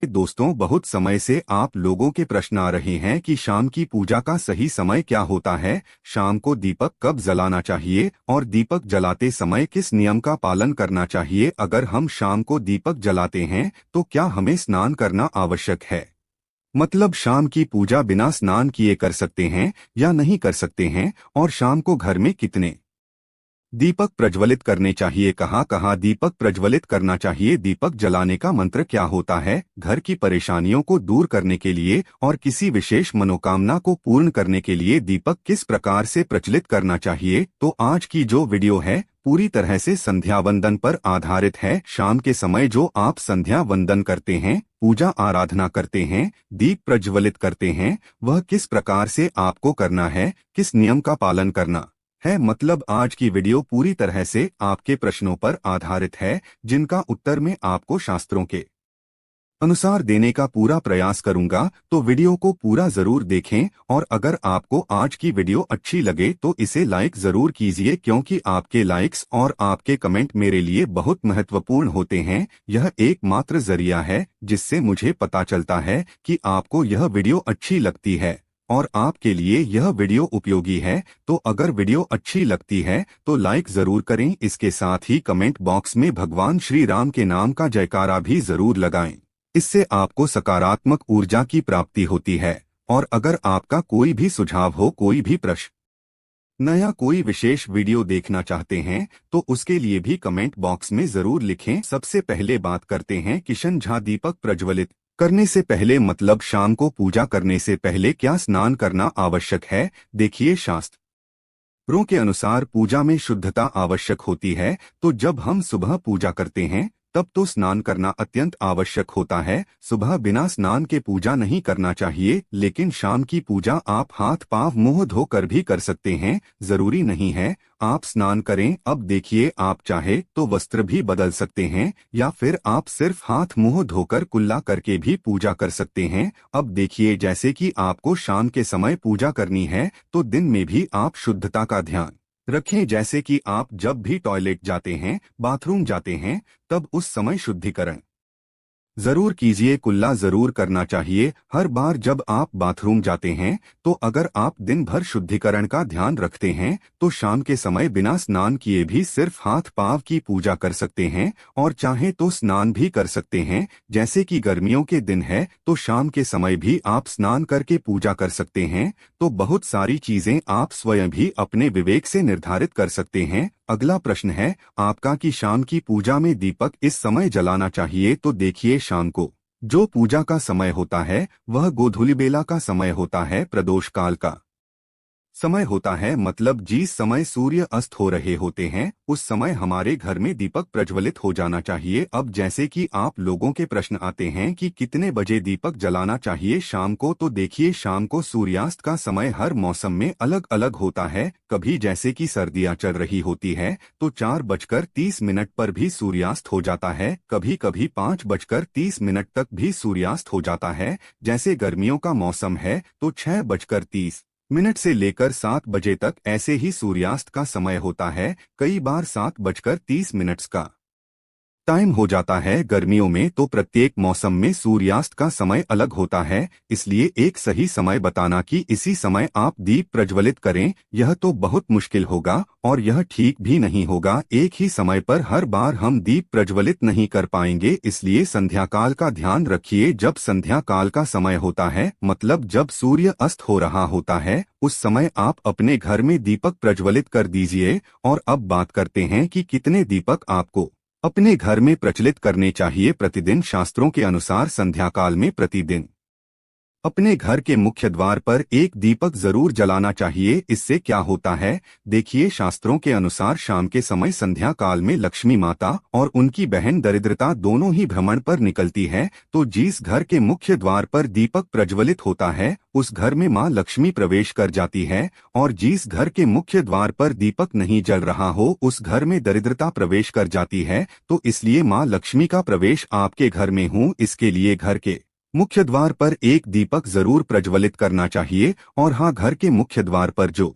दोस्तों, बहुत समय से आप लोगों के प्रश्न आ रहे हैं कि शाम की पूजा का सही समय क्या होता है, शाम को दीपक कब जलाना चाहिए और दीपक जलाते समय किस नियम का पालन करना चाहिए। अगर हम शाम को दीपक जलाते हैं तो क्या हमें स्नान करना आवश्यक है? मतलब शाम की पूजा बिना स्नान किए कर सकते हैं या नहीं कर सकते हैं, और शाम को घर में कितने दीपक प्रज्वलित करने चाहिए, कहाँ कहाँ दीपक प्रज्वलित करना चाहिए, दीपक जलाने का मंत्र क्या होता है, घर की परेशानियों को दूर करने के लिए और किसी विशेष मनोकामना को पूर्ण करने के लिए दीपक किस प्रकार से प्रज्वलित करना चाहिए। तो आज की जो वीडियो है पूरी तरह से संध्या वंदन पर आधारित है। शाम के समय जो आप संध्या वंदन करते हैं, पूजा आराधना करते हैं, दीप प्रज्वलित करते हैं, वह किस प्रकार से आपको करना है, किस नियम का पालन करना है। मतलब आज की वीडियो पूरी तरह से आपके प्रश्नों पर आधारित है, जिनका उत्तर मैं आपको शास्त्रों के अनुसार देने का पूरा प्रयास करूंगा। तो वीडियो को पूरा जरूर देखें, और अगर आपको आज की वीडियो अच्छी लगे तो इसे लाइक जरूर कीजिए, क्योंकि आपके लाइक्स और आपके कमेंट मेरे लिए बहुत महत्वपूर्ण होते हैं। यह एकमात्र जरिया है जिससे मुझे पता चलता है कि आपको यह वीडियो अच्छी लगती है और आपके लिए यह वीडियो उपयोगी है। तो अगर वीडियो अच्छी लगती है तो लाइक जरूर करें। इसके साथ ही कमेंट बॉक्स में भगवान श्री राम के नाम का जयकारा भी जरूर लगाएं। इससे आपको सकारात्मक ऊर्जा की प्राप्ति होती है। और अगर आपका कोई भी सुझाव हो, कोई भी प्रश्न, नया कोई विशेष वीडियो देखना चाहते हैं, तो उसके लिए भी कमेंट बॉक्स में जरूर लिखें। सबसे पहले बात करते हैं किशन झा, दीपक प्रज्वलित करने से पहले मतलब शाम को पूजा करने से पहले क्या स्नान करना आवश्यक है। देखिए, शास्त्रों के अनुसार पूजा में शुद्धता आवश्यक होती है। तो जब हम सुबह पूजा करते हैं तब तो स्नान करना अत्यंत आवश्यक होता है। सुबह बिना स्नान के पूजा नहीं करना चाहिए, लेकिन शाम की पूजा आप हाथ पांव मुंह धोकर भी कर सकते हैं, जरूरी नहीं है आप स्नान करें। अब देखिए, आप चाहे तो वस्त्र भी बदल सकते हैं या फिर आप सिर्फ हाथ मुंह धोकर कुल्ला करके भी पूजा कर सकते हैं। अब देखिए, जैसे कि आपको शाम के समय पूजा करनी है तो दिन में भी आप शुद्धता का ध्यान रखें। जैसे कि आप जब भी टॉयलेट जाते हैं, बाथरूम जाते हैं, तब उस समय शुद्धिकरण जरूर कीजिए, कुल्ला जरूर करना चाहिए हर बार जब आप बाथरूम जाते हैं। तो अगर आप दिन भर शुद्धिकरण का ध्यान रखते हैं तो शाम के समय बिना स्नान किए भी सिर्फ हाथ पांव की पूजा कर सकते हैं, और चाहे तो स्नान भी कर सकते हैं। जैसे कि गर्मियों के दिन है तो शाम के समय भी आप स्नान करके पूजा कर सकते हैं। तो बहुत सारी चीजें आप स्वयं भी अपने विवेक से निर्धारित कर सकते हैं। अगला प्रश्न है आपका कि शाम की पूजा में दीपक इस समय जलाना चाहिए। तो देखिए, शाम को जो पूजा का समय होता है वह गोधूलि बेला का समय होता है, प्रदोष काल का समय होता है। मतलब जिस समय सूर्य अस्त हो रहे होते हैं उस समय हमारे घर में दीपक प्रज्वलित हो जाना चाहिए। अब जैसे कि आप लोगों के प्रश्न आते हैं कि कितने बजे दीपक जलाना चाहिए शाम को, तो देखिए, शाम को सूर्यास्त का समय हर मौसम में अलग अलग होता है। कभी जैसे कि सर्दियां चल रही होती है तो 4:30 पर भी सूर्यास्त हो जाता है, कभी कभी 5:30 तक भी सूर्यास्त हो जाता है। जैसे गर्मियों का मौसम है तो 6:30 से लेकर 7 बजे तक ऐसे ही सूर्यास्त का समय होता है। कई बार 7:30 का टाइम हो जाता है। गर्मियों में तो प्रत्येक मौसम में सूर्यास्त का समय अलग होता है, इसलिए एक सही समय बताना कि इसी समय आप दीप प्रज्वलित करें, यह तो बहुत मुश्किल होगा और यह ठीक भी नहीं होगा। एक ही समय पर हर बार हम दीप प्रज्वलित नहीं कर पाएंगे, इसलिए संध्या काल का ध्यान रखिए। जब संध्या काल का समय होता है मतलब जब सूर्य अस्त हो रहा होता है, उस समय आप अपने घर में दीपक प्रज्वलित कर दीजिए। और अब बात करते हैं कि कितने दीपक आपको अपने घर में प्रचलित करने चाहिए प्रतिदिन। शास्त्रों के अनुसार संध्या काल में प्रतिदिन अपने घर के मुख्य द्वार पर एक दीपक जरूर जलाना चाहिए। इससे क्या होता है, देखिए, शास्त्रों के अनुसार शाम के समय संध्या काल में लक्ष्मी माता और उनकी बहन दरिद्रता दोनों ही भ्रमण पर निकलती है। तो जिस घर के मुख्य द्वार पर दीपक प्रज्वलित होता है उस घर में माँ लक्ष्मी प्रवेश कर जाती है, और जिस घर के मुख्य द्वार पर दीपक नहीं जल रहा हो उस घर में दरिद्रता प्रवेश कर जाती है। तो इसलिए माँ लक्ष्मी का प्रवेश आपके घर में हो, इसके लिए घर के मुख्य द्वार पर एक दीपक जरूर प्रज्वलित करना चाहिए। और हाँ, घर के मुख्य द्वार पर जो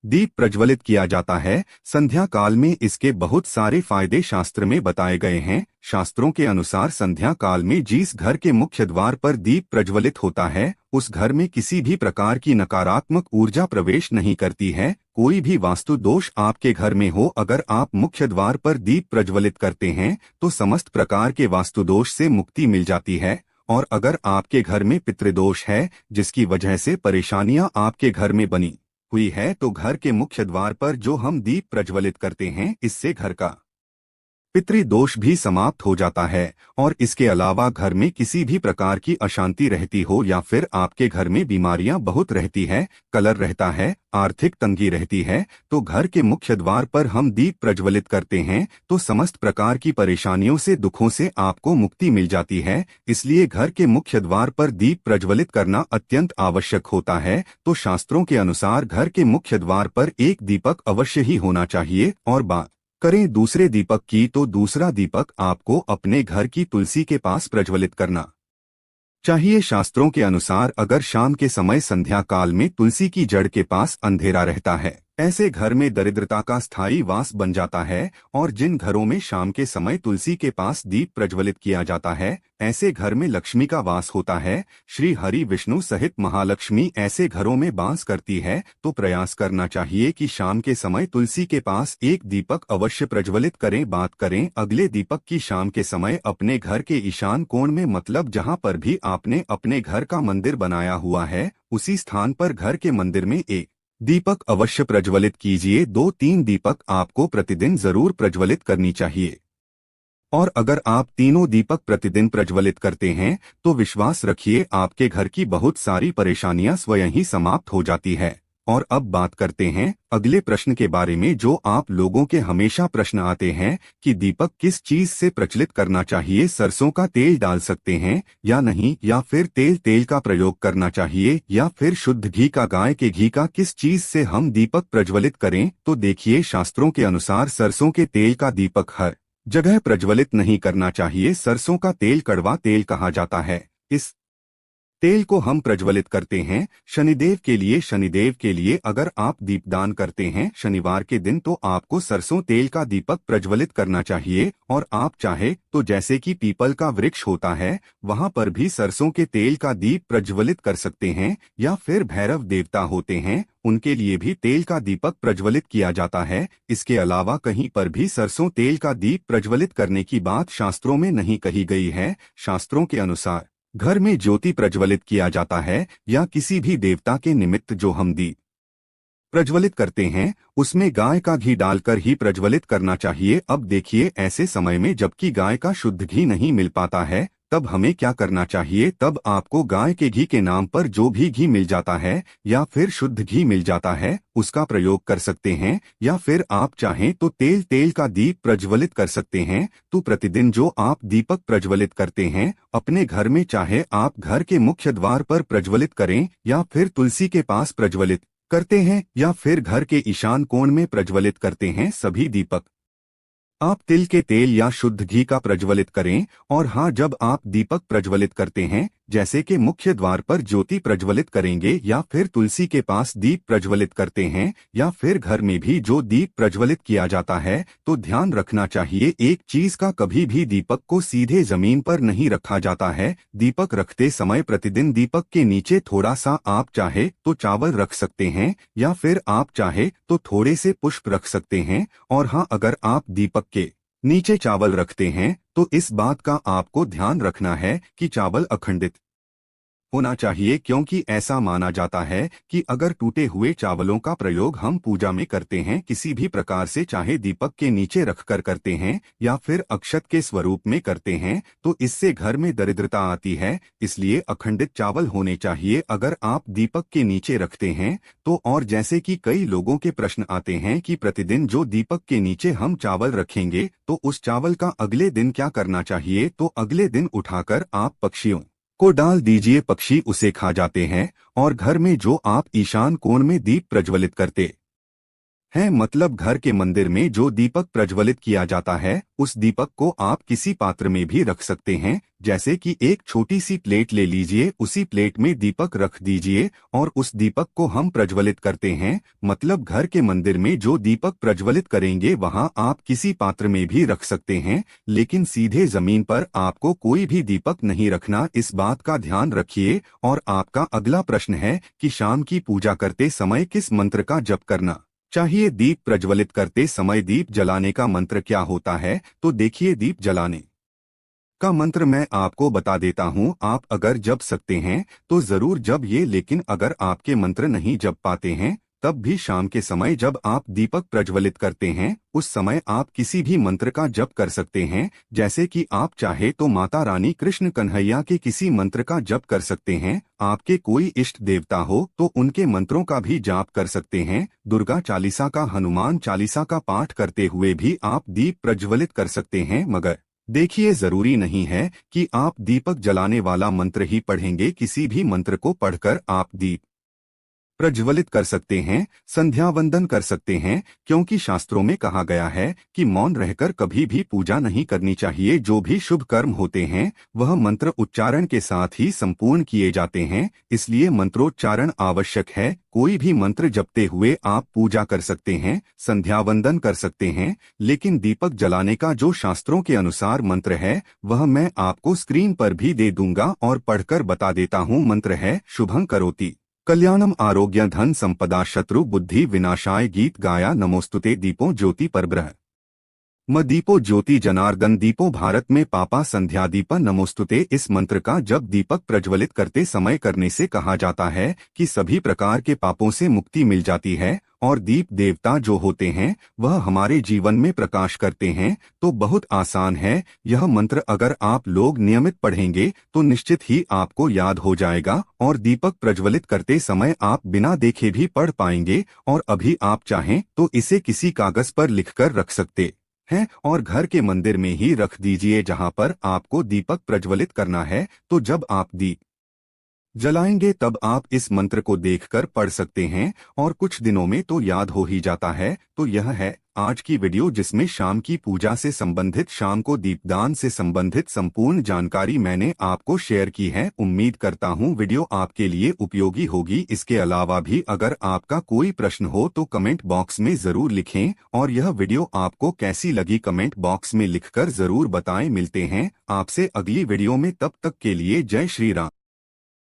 दीप प्रज्वलित किया जाता है। संध्या काल में इसके बहुत सारे फायदे शास्त्र में बताए गए हैं। शास्त्रों के अनुसार संध्या काल में जिस घर के मुख्य द्वार पर दीप प्रज्वलित होता है उस घर में किसी भी प्रकार की नकारात्मक ऊर्जा प्रवेश नहीं करती है। कोई भी वास्तु दोष आपके घर में हो, अगर आप मुख्य द्वार पर दीप प्रज्वलित करते हैं तो समस्त प्रकार के वास्तु दोष से मुक्ति मिल जाती है। और अगर आपके घर में पितृदोष है जिसकी वजह से परेशानियां आपके घर में बनी हुई है तो घर के मुख्य द्वार पर जो हम दीप प्रज्वलित करते हैं इससे घर का पितृदोष भी समाप्त हो जाता है। और इसके अलावा घर में किसी भी प्रकार की अशांति रहती हो या फिर आपके घर में बीमारियां बहुत रहती है, कलर रहता है, आर्थिक तंगी रहती है, तो घर के मुख्य द्वार पर हम दीप प्रज्वलित करते हैं तो समस्त प्रकार की परेशानियों से, दुखों से आपको मुक्ति मिल जाती है। इसलिए घर के मुख्य द्वार पर दीप प्रज्वलित करना अत्यंत आवश्यक होता है। तो शास्त्रों के अनुसार घर के मुख्य द्वार पर एक दीपक अवश्य ही होना चाहिए। और बात करें दूसरे दीपक की तो दूसरा दीपक आपको अपने घर की तुलसी के पास प्रज्वलित करना चाहिए। शास्त्रों के अनुसार अगर शाम के समय संध्या काल में तुलसी की जड़ के पास अंधेरा रहता है, ऐसे घर में दरिद्रता का स्थायी वास बन जाता है। और जिन घरों में शाम के समय तुलसी के पास दीप प्रज्वलित किया जाता है ऐसे घर में लक्ष्मी का वास होता है। श्री हरि विष्णु सहित महालक्ष्मी ऐसे घरों में वास करती है। तो प्रयास करना चाहिए कि शाम के समय तुलसी के पास एक दीपक अवश्य प्रज्वलित करें। बात करें अगले दीपक की, शाम के समय अपने घर के ईशान कोण में, मतलब जहां पर भी आपने अपने घर का मंदिर बनाया हुआ है उसी स्थान पर घर के मंदिर में एक दीपक अवश्य प्रज्वलित कीजिए। 2-3 दीपक आपको प्रतिदिन जरूर प्रज्वलित करनी चाहिए। और अगर आप तीनों दीपक प्रतिदिन प्रज्वलित करते हैं तो विश्वास रखिए आपके घर की बहुत सारी परेशानियां स्वयं ही समाप्त हो जाती है। और अब बात करते हैं अगले प्रश्न के बारे में, जो आप लोगों के हमेशा प्रश्न आते हैं कि दीपक किस चीज से प्रज्वलित करना चाहिए, सरसों का तेल डाल सकते हैं या नहीं, या फिर तेल का प्रयोग करना चाहिए, या फिर शुद्ध घी का, गाय के घी का, किस चीज से हम दीपक प्रज्वलित करें। तो देखिए, शास्त्रों के अनुसार सरसों के तेल का दीपक हर जगह प्रज्वलित नहीं करना चाहिए। सरसों का तेल कड़वा तेल कहा जाता है। इस तेल को हम प्रज्वलित करते हैं शनिदेव के लिए। शनिदेव के लिए अगर आप दीपदान करते हैं शनिवार के दिन तो आपको सरसों तेल का दीपक प्रज्वलित करना चाहिए। और आप चाहे तो जैसे कि पीपल का वृक्ष होता है वहां पर भी सरसों के तेल का दीप प्रज्वलित कर सकते हैं, या फिर भैरव देवता होते हैं उनके लिए भी तेल का दीपक प्रज्वलित किया जाता है। इसके अलावा कहीं पर भी सरसों तेल का दीप प्रज्वलित करने की बात शास्त्रों में नहीं कही गई है। शास्त्रों के अनुसार घर में ज्योति प्रज्वलित किया जाता है या किसी भी देवता के निमित्त जो हम दीप प्रज्वलित करते हैं उसमें गाय का घी डालकर ही प्रज्वलित करना चाहिए। अब देखिए, ऐसे समय में जबकि गाय का शुद्ध घी नहीं मिल पाता है तब हमें क्या करना चाहिए। तब आपको गाय के घी के नाम पर जो भी घी मिल जाता है या फिर शुद्ध घी मिल जाता है उसका प्रयोग कर सकते हैं, या फिर आप चाहें तो तेल का दीप प्रज्वलित कर सकते हैं। तो प्रतिदिन जो आप दीपक प्रज्वलित करते हैं अपने घर में, चाहे आप घर के मुख्य द्वार पर प्रज्वलित करें या फिर तुलसी के पास प्रज्वलित करते हैं या फिर घर के ईशान कोण में प्रज्वलित करते हैं, सभी दीपक आप तिल के तेल या शुद्ध घी का प्रज्वलित करें। और हाँ, जब आप दीपक प्रज्वलित करते हैं जैसे कि मुख्य द्वार पर ज्योति प्रज्वलित करेंगे या फिर तुलसी के पास दीप प्रज्वलित करते हैं या फिर घर में भी जो दीप प्रज्वलित किया जाता है, तो ध्यान रखना चाहिए एक चीज का, कभी भी दीपक को सीधे जमीन पर नहीं रखा जाता है। दीपक रखते समय प्रतिदिन दीपक के नीचे थोड़ा सा आप चाहे तो चावल रख सकते हैं या फिर आप चाहे तो थोड़े से पुष्प रख सकते हैं। और हाँ, अगर आप दीपक के नीचे चावल रखते हैं तो इस बात का आपको ध्यान रखना है कि चावल अखंडित होना चाहिए, क्योंकि ऐसा माना जाता है कि अगर टूटे हुए चावलों का प्रयोग हम पूजा में करते हैं किसी भी प्रकार से, चाहे दीपक के नीचे रखकर करते हैं या फिर अक्षत के स्वरूप में करते हैं, तो इससे घर में दरिद्रता आती है। इसलिए अखंडित चावल होने चाहिए अगर आप दीपक के नीचे रखते हैं तो। और जैसे कि कई लोगों के प्रश्न आते हैं कि प्रतिदिन जो दीपक के नीचे हम चावल रखेंगे तो उस चावल का अगले दिन क्या करना चाहिए। तो अगले दिन उठाकर आप पक्षियों को डाल दीजिए, पक्षी उसे खा जाते हैं। और घर में जो आप ईशान कोण में दीप प्रज्वलित करते है, मतलब घर के मंदिर में जो दीपक प्रज्वलित किया जाता है उस दीपक को आप किसी पात्र में भी रख सकते हैं। जैसे कि एक छोटी सी प्लेट ले लीजिए, उसी प्लेट में दीपक रख दीजिए और उस दीपक को हम प्रज्वलित करते हैं। मतलब घर के मंदिर में जो दीपक प्रज्वलित करेंगे वहां आप किसी पात्र में भी रख सकते हैं, लेकिन सीधे जमीन पर आपको कोई भी दीपक नहीं रखना, इस बात का ध्यान रखिए। और आपका अगला प्रश्न है कि शाम की पूजा करते समय किस मंत्र का जप करना चाहिए। दीप प्रज्वलित करते समय दीप जलाने का मंत्र क्या होता है? तो देखिए, दीप जलाने का मंत्र मैं आपको बता देता हूं। आप अगर जप सकते हैं तो जरूर जप ये, लेकिन अगर आपके मंत्र नहीं जप पाते हैं तब भी शाम के समय जब आप दीपक प्रज्वलित करते हैं उस समय आप किसी भी मंत्र का जप कर सकते हैं। जैसे कि आप चाहे तो माता रानी कृष्ण कन्हैया के किसी मंत्र का जप कर सकते हैं। आपके कोई इष्ट देवता हो तो उनके मंत्रों का भी जाप कर सकते हैं। दुर्गा चालीसा का, हनुमान चालीसा का पाठ करते हुए भी आप दीप प्रज्वलित कर सकते हैं। मगर देखिए, जरूरी नहीं है कि आप दीपक जलाने वाला मंत्र ही पढ़ेंगे। किसी भी मंत्र को पढ़कर आप दीप प्रज्वलित कर सकते हैं, संध्या वंदन कर सकते हैं, क्योंकि शास्त्रों में कहा गया है कि मौन रहकर कभी भी पूजा नहीं करनी चाहिए। जो भी शुभ कर्म होते हैं वह मंत्र उच्चारण के साथ ही संपूर्ण किए जाते हैं, इसलिए मंत्रोच्चारण आवश्यक है। कोई भी मंत्र जपते हुए आप पूजा कर सकते हैं, संध्या वंदन कर सकते हैं, लेकिन दीपक जलाने का जो शास्त्रों के अनुसार मंत्र है वह मैं आपको स्क्रीन पर भी दे दूंगा और पढ़कर बता देता हूँ। मंत्र है शुभं करोति कल्याणम आरोग्य धन संपदा शत्रु बुद्धि विनाशाय। गीत गाया नमोस्तुते दीपो ज्योति परब्रह्म म दीपो ज्योति जनार्दन दीपो भारत में पापा संध्या दीप नमोस्तुते। इस मंत्र का जब दीपक प्रज्वलित करते समय करने से कहा जाता है कि सभी प्रकार के पापों से मुक्ति मिल जाती है और दीप देवता जो होते हैं वह हमारे जीवन में प्रकाश करते हैं। तो बहुत आसान है यह मंत्र, अगर आप लोग नियमित पढ़ेंगे तो निश्चित ही आपको याद हो जाएगा और दीपक प्रज्वलित करते समय आप बिना देखे भी पढ़ पाएंगे। और अभी आप चाहें तो इसे किसी कागज पर लिखकर रख सकते हैं और घर के मंदिर में ही रख दीजिए जहां पर आपको दीपक प्रज्वलित करना है। तो जब आप दीप जलाएंगे तब आप इस मंत्र को देखकर पढ़ सकते हैं और कुछ दिनों में तो याद हो ही जाता है। तो यह है आज की वीडियो जिसमें शाम की पूजा से संबंधित, शाम को दीपदान से संबंधित संपूर्ण जानकारी मैंने आपको शेयर की है। उम्मीद करता हूं वीडियो आपके लिए उपयोगी होगी। इसके अलावा भी अगर आपका कोई प्रश्न हो तो कमेंट बॉक्स में जरूर लिखें और यह वीडियो आपको कैसी लगी कमेंट बॉक्स में लिखकर जरूर बताएं। मिलते हैं आपसे अगली वीडियो में, तब तक के लिए जय श्री राम।